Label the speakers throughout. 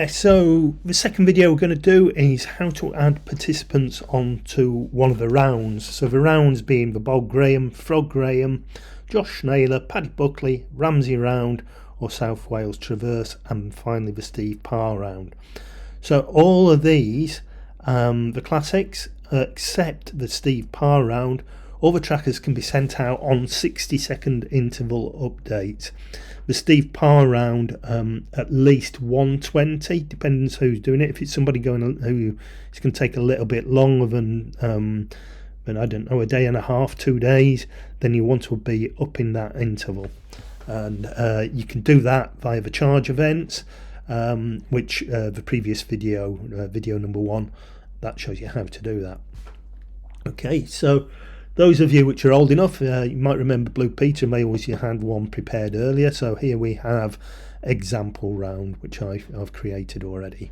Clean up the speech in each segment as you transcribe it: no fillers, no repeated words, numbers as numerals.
Speaker 1: So the second video we're going to do is how to add participants onto one of the rounds. So the rounds being the Bob Graham, Frog Graham, Josh Naylor, Paddy Buckley, Ramsey round, or South Wales Traverse, and finally the Steve Parr round. So all of these, the classics, except the Steve Parr round, all the trackers can be sent out on 60-second interval updates. The Steve Parr round, at least 120, depends who's doing it. If it's somebody going who it's going to take a little bit longer than I don't know, a day and a half, 2 days, then you want to be up in that interval. And you can do that via the charge events, which the previous video, video number 1, that shows you how to do that. Okay, so those of you which are old enough, you might remember Blue Peter may always had one prepared earlier. So here we have example round, which I've created already.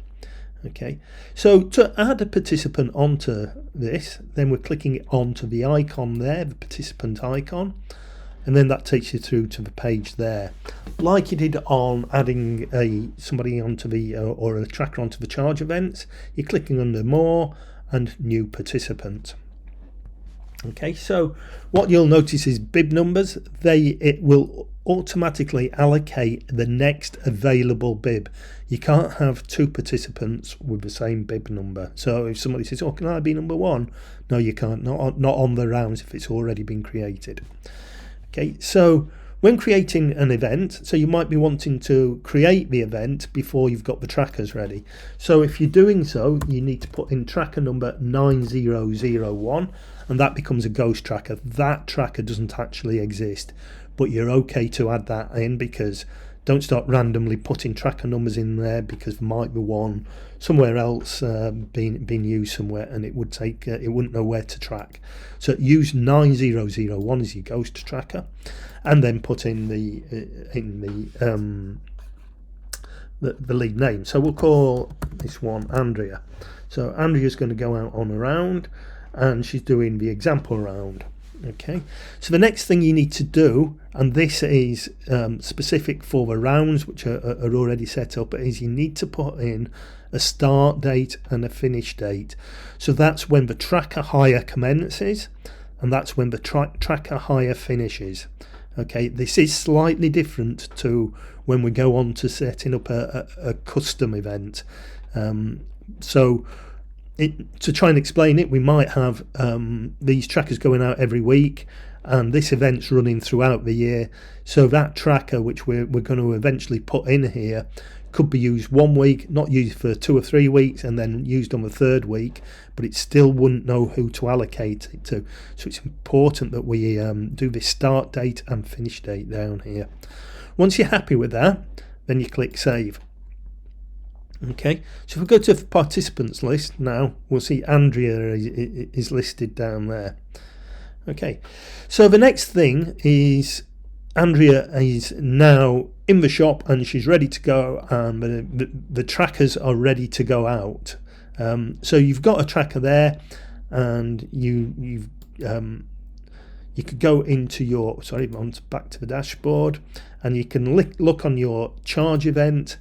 Speaker 1: Okay, so to add a participant onto this, then we're clicking onto the icon there, the participant icon, and then that takes you through to the page there. Like you did on adding somebody onto the or a tracker onto the charge events, you're clicking under more and new participant. Okay, so what you'll notice is bib numbers. It will automatically allocate the next available bib. You can't have 2 participants with the same bib number. So if somebody says, "Oh, can I be number 1?" No, you can't. Not on the rounds if it's already been created. Okay, so when creating an event, so you might be wanting to create the event before you've got the trackers ready. So if you're doing so, you need to put in tracker number 9001, and that becomes a ghost tracker. That tracker doesn't actually exist, but you're okay to add that in, because don't start randomly putting tracker numbers in there, because there might be one somewhere else being used somewhere, and it would take it wouldn't know where to track. So use 9001 as your ghost tracker, and then put in the lead name. So we'll call this one Andrea. So Andrea's going to go out on a round, and she's doing the example round. Okay, so the next thing you need to do, and this is specific for the rounds which are already set up, is you need to put in a start date and a finish date. So that's when the tracker hire commences, and that's when the tracker hire finishes. Okay, this is slightly different to when we go on to setting up a custom event. To try and explain it, we might have these trackers going out every week, and this event's running throughout the year. So that tracker which we're going to eventually put in here could be used 1 week, not used for 2 or 3 weeks, and then used on the 3rd week, but it still wouldn't know who to allocate it to. So it's important that we do this start date and finish date down here. Once you're happy with that, then you click save. Okay, so if we go to the participants list now, we'll see Andrea is listed down there. Okay, so the next thing is Andrea is now in the shop, and she's ready to go, and the trackers are ready to go out. So you've got a tracker there, and you could go into your back to the dashboard, and you can look on your charge event.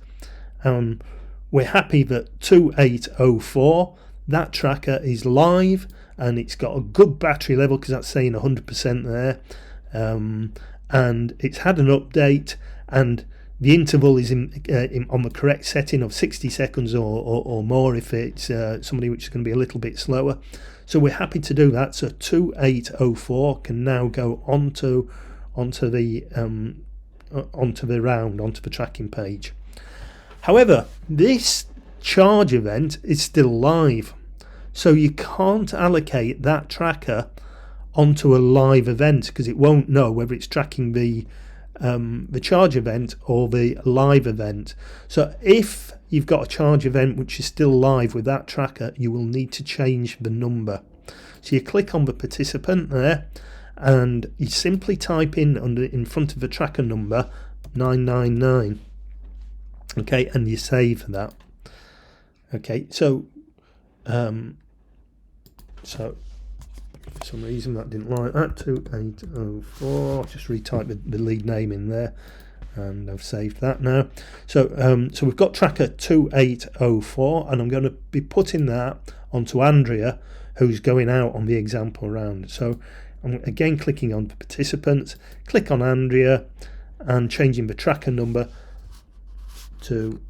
Speaker 1: We're happy that 2804, that tracker is live, and it's got a good battery level, because that's saying 100% there, and it's had an update, and the interval is on the correct setting of 60 seconds or more if it's somebody which is going to be a little bit slower. So we're happy to do that. So 2804 can now go onto the round, onto the tracking page. However, this charge event is still live, so you can't allocate that tracker onto a live event, because it won't know whether it's tracking the charge event or the live event. So if you've got a charge event which is still live with that tracker, you will need to change the number. So you click on the participant there, and you simply type in front of the tracker number 999. Okay, and you save that. Okay, so for some reason that didn't like that. 2804. Just retype the lead name in there, and I've saved that now. So so we've got tracker 2804, and I'm going to be putting that onto Andrea, who's going out on the example round. So I'm again clicking on participants, click on Andrea, and changing the tracker number to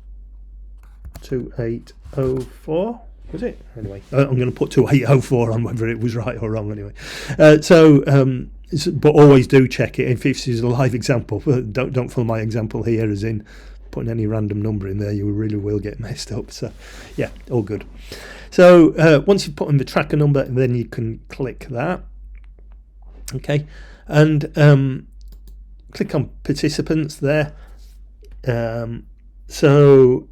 Speaker 1: 2804. Was it? Anyway, I'm going to put 2804 on, whether it was right or wrong anyway. But always do check it if this is a live example. Don't follow my example here as in putting any random number in there. You really will get messed up. So yeah, all good. So once you've put in the tracker number, then you can click that. Okay, and click on participants there. So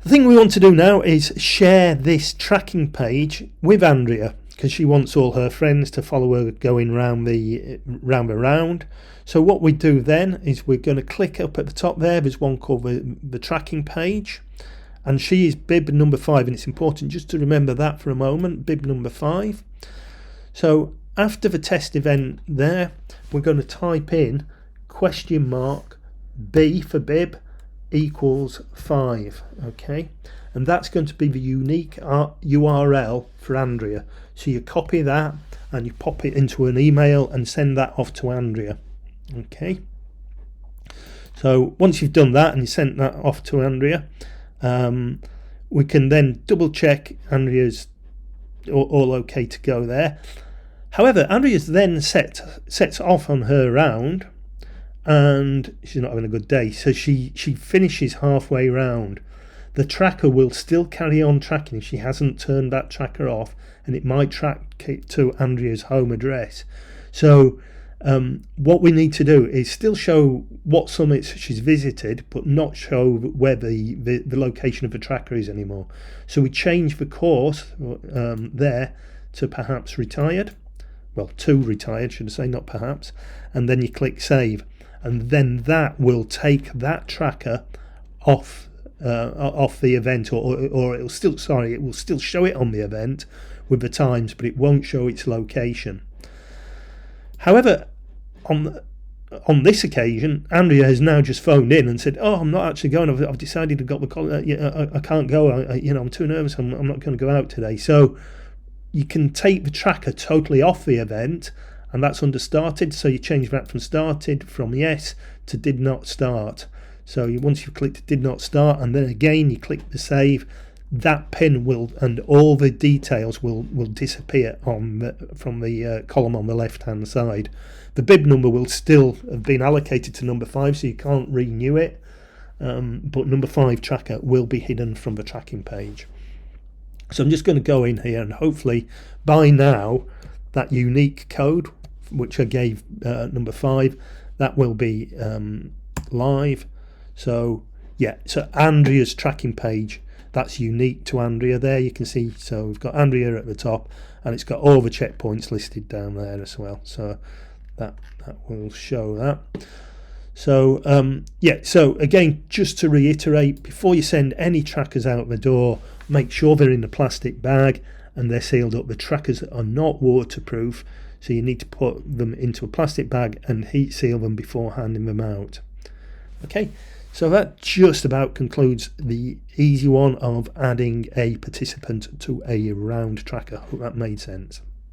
Speaker 1: the thing we want to do now is share this tracking page with Andrea, because she wants all her friends to follow her going round the round. So what we do then is we're going to click up at the top there. There's one called the tracking page, and she is bib number 5, and it's important just to remember that for a moment, bib number 5. So after the test event there, we're going to type in $B for bib equals 5, okay, and that's going to be the unique URL for Andrea. So you copy that and you pop it into an email and send that off to Andrea. Okay, so once you've done that and you sent that off to Andrea, we can then double check Andrea's all okay to go there. However, Andrea's then sets off on her round, and she's not having a good day, so she finishes halfway round. The tracker will still carry on tracking if she hasn't turned that tracker off, and it might track it to Andrea's home address. So what we need to do is still show what summits she's visited, but not show where the location of the tracker is anymore. So we change the course there to perhaps retired, well, to retired should I say, not perhaps, and then you click save, and then that will take that tracker off the event, or it will still show it on the event with the times, but it won't show its location. However, on this occasion, Andrea has now just phoned in and said, "Oh, I'm not actually going. I've decided to got the call. I can't go. I'm too nervous. I'm not going to go out today." So you can take the tracker totally off the event, and that's under started. So you change that from started, from yes to did not start. So once you've clicked did not start, and then again you click the save, that pin will, and all the details will disappear from the column on the left hand side. The bib number will still have been allocated to number 5, so you can't renew it, but number 5 tracker will be hidden from the tracking page. So I'm just going to go in here, and hopefully by now that unique code which I gave number 5, that will be live. So yeah, so Andrea's tracking page, that's unique to Andrea there, you can see. So we've got Andrea at the top, and it's got all the checkpoints listed down there as well, so that will show that. So yeah, so again, just to reiterate, before you send any trackers out the door, make sure they're in a plastic bag and they're sealed up. The trackers are not waterproof, so you need to put them into a plastic bag and heat seal them before handing them out. Okay, so that just about concludes the easy one of adding a participant to a round tracker. Hope that made sense.